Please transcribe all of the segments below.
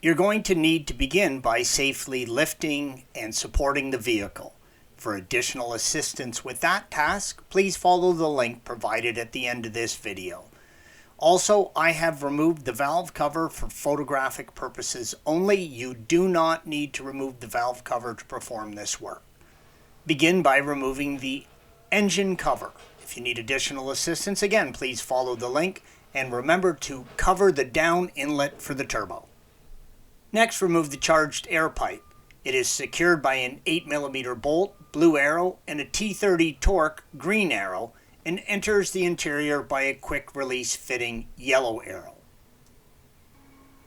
You're going to need to begin by safely lifting and supporting the vehicle. For additional assistance with that task, please follow the link provided at the end of this video. Also, I have removed the valve cover for photographic purposes only. You do not need to remove the valve cover to perform this work. Begin by removing the engine cover. If you need additional assistance, again, please follow the link and remember to cover the down inlet for the turbo. Next, remove the charged air pipe. It is secured by an 8mm bolt, blue arrow, and a T30 torque, green arrow, and enters the interior by a quick release fitting, yellow arrow.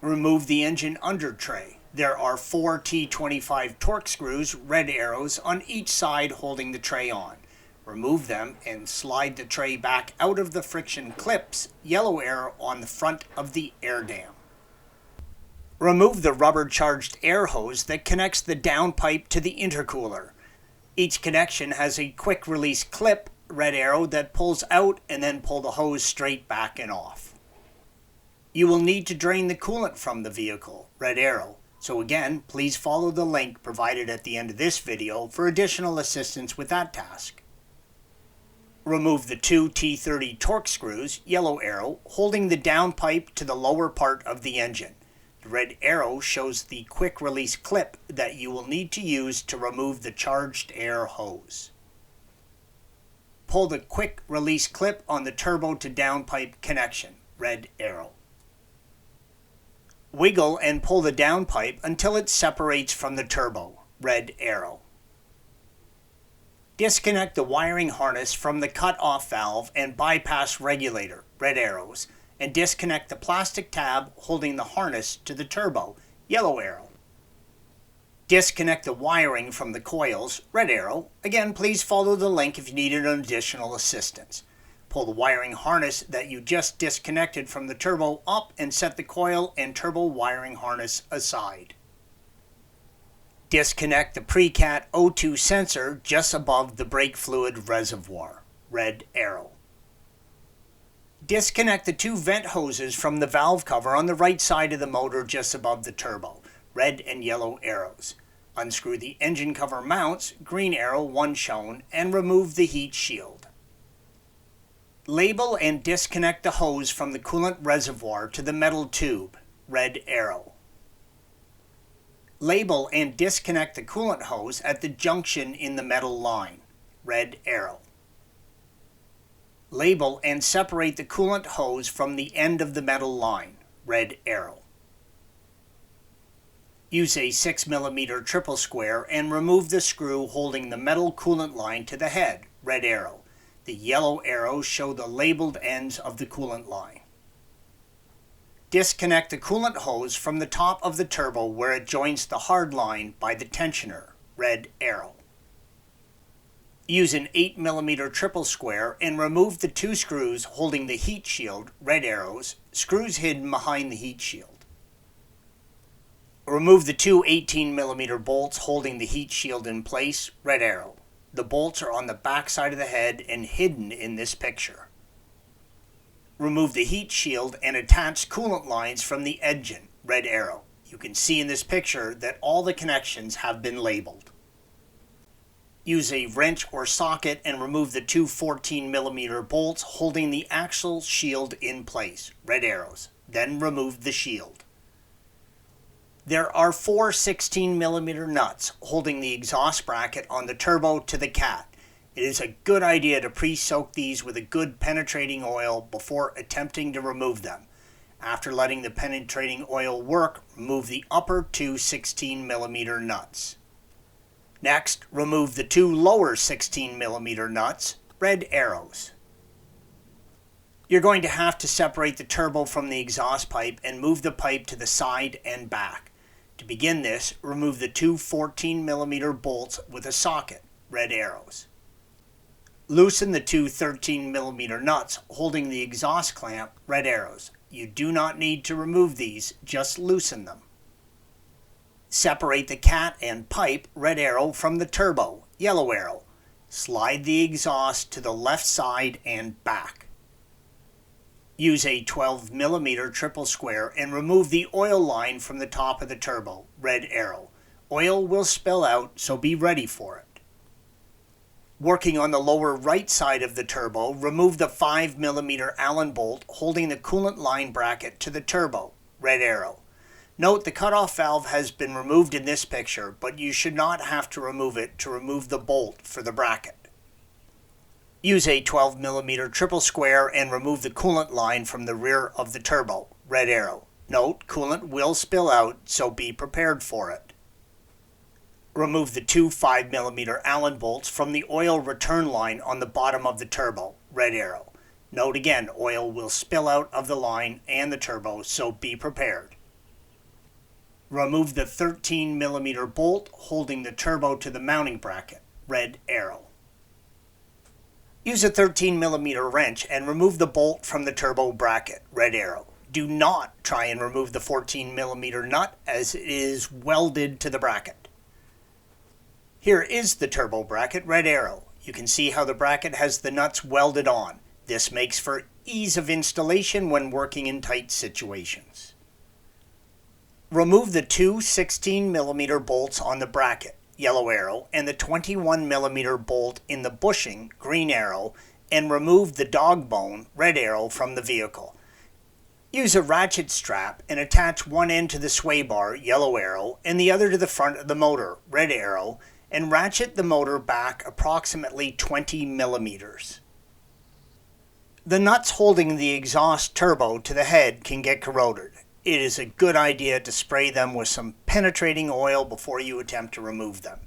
Remove the engine under tray. There are 4 T25 torque screws, red arrows, on each side holding the tray on. Remove them and slide the tray back out of the friction clips, yellow arrow on the front of the air dam. Remove the rubber charged air hose that connects the downpipe to the intercooler. Each connection has a quick release clip, red arrow, that pulls out and then pull the hose straight back and off. You will need to drain the coolant from the vehicle, red arrow. So again, please follow the link provided at the end of this video for additional assistance with that task. Remove the 2 T30 torque screws, yellow arrow, holding the downpipe to the lower part of the engine. The red arrow shows the quick release clip that you will need to use to remove the charged air hose. Pull the quick release clip on the turbo to downpipe connection, red arrow. Wiggle and pull the downpipe until it separates from the turbo, red arrow. Disconnect the wiring harness from the cut-off valve and bypass regulator, red arrows, and disconnect the plastic tab holding the harness to the turbo, yellow arrow. Disconnect the wiring from the coils, red arrow. Again, please follow the link if you needed additional assistance. Pull the wiring harness that you just disconnected from the turbo up and set the coil and turbo wiring harness aside. Disconnect the Precat O2 sensor just above the brake fluid reservoir, red arrow. Disconnect the 2 vent hoses from the valve cover on the right side of the motor just above the turbo, red and yellow arrows. Unscrew the engine cover mounts, green arrow, 1 shown, and remove the heat shield. Label and disconnect the hose from the coolant reservoir to the metal tube, red arrow. Label and disconnect the coolant hose at the junction in the metal line, red arrow. Label and separate the coolant hose from the end of the metal line, red arrow. Use a 6mm triple square and remove the screw holding the metal coolant line to the head, red arrow. The yellow arrows show the labeled ends of the coolant line. Disconnect the coolant hose from the top of the turbo where it joins the hard line by the tensioner, red arrow. Use an 8mm triple square and remove the 2 screws holding the heat shield, red arrows, screws hidden behind the heat shield. Remove the 2 18mm bolts holding the heat shield in place, red arrow. The bolts are on the back side of the head and hidden in this picture. Remove the heat shield and attach coolant lines from the engine, red arrow. You can see in this picture that all the connections have been labeled. Use a wrench or socket and remove the 2 14mm bolts holding the axle shield in place, red arrows. Then remove the shield. There are 4 16mm nuts holding the exhaust bracket on the turbo to the cat. It is a good idea to pre-soak these with a good penetrating oil before attempting to remove them. After letting the penetrating oil work, remove the upper 2 16mm nuts. Next, remove the 2 lower 16mm nuts, red arrows. You're going to have to separate the turbo from the exhaust pipe and move the pipe to the side and back. To begin this, remove the 2 14mm bolts with a socket, red arrows. Loosen the 2 13mm nuts holding the exhaust clamp, red arrows. You do not need to remove these, just loosen them. Separate the cat and pipe, red arrow, from the turbo, yellow arrow. Slide the exhaust to the left side and back. Use a 12mm triple square and remove the oil line from the top of the turbo, red arrow. Oil will spill out, so be ready for it. Working on the lower right side of the turbo, remove the 5mm Allen bolt holding the coolant line bracket to the turbo, red arrow. Note the cutoff valve has been removed in this picture, but you should not have to remove it to remove the bolt for the bracket. Use a 12mm triple square and remove the coolant line from the rear of the turbo, red arrow. Note, coolant will spill out, so be prepared for it. Remove the two 5mm Allen bolts from the oil return line on the bottom of the turbo, red arrow. Note again, oil will spill out of the line and the turbo, so be prepared. Remove the 13mm bolt holding the turbo to the mounting bracket, red arrow. Use a 13mm wrench and remove the bolt from the turbo bracket, red arrow. Do not try and remove the 14mm nut as it is welded to the bracket. Here is the turbo bracket, red arrow. You can see how the bracket has the nuts welded on. This makes for ease of installation when working in tight situations. Remove the two 16mm bolts on the bracket, yellow arrow, and the 21mm bolt in the bushing, green arrow, and remove the dog bone, red arrow, from the vehicle. Use a ratchet strap and attach one end to the sway bar, yellow arrow, and the other to the front of the motor, red arrow, and ratchet the motor back approximately 20mm. The nuts holding the exhaust turbo to the head can get corroded. It is a good idea to spray them with some penetrating oil before you attempt to remove them.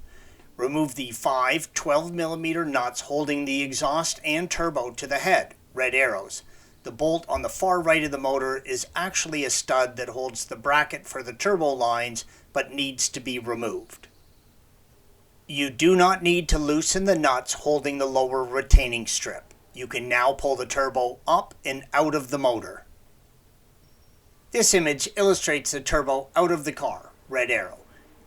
Remove the 5 12mm nuts holding the exhaust and turbo to the head, red arrows. The bolt on the far right of the motor is actually a stud that holds the bracket for the turbo lines but needs to be removed. You do not need to loosen the nuts holding the lower retaining strip. You can now pull the turbo up and out of the motor. This image illustrates the turbo out of the car, red arrow.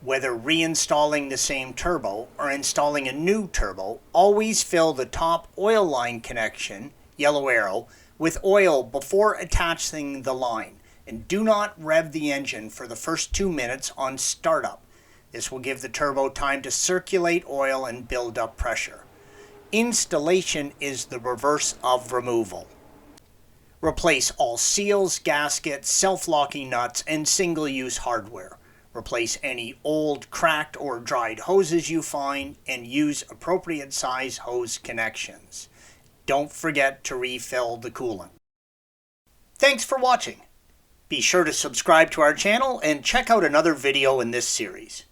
Whether reinstalling the same turbo or installing a new turbo, always fill the top oil line connection, yellow arrow, with oil before attaching the line, and do not rev the engine for the first 2 minutes on startup. This will give the turbo time to circulate oil and build up pressure. Installation is the reverse of removal. Replace all seals, gaskets, self-locking nuts, and single-use hardware. Replace any old, cracked, or dried hoses you find, and use appropriate size hose connections. Don't forget to refill the coolant. Thanks for watching. Be sure to subscribe to our channel and check out another video in this series.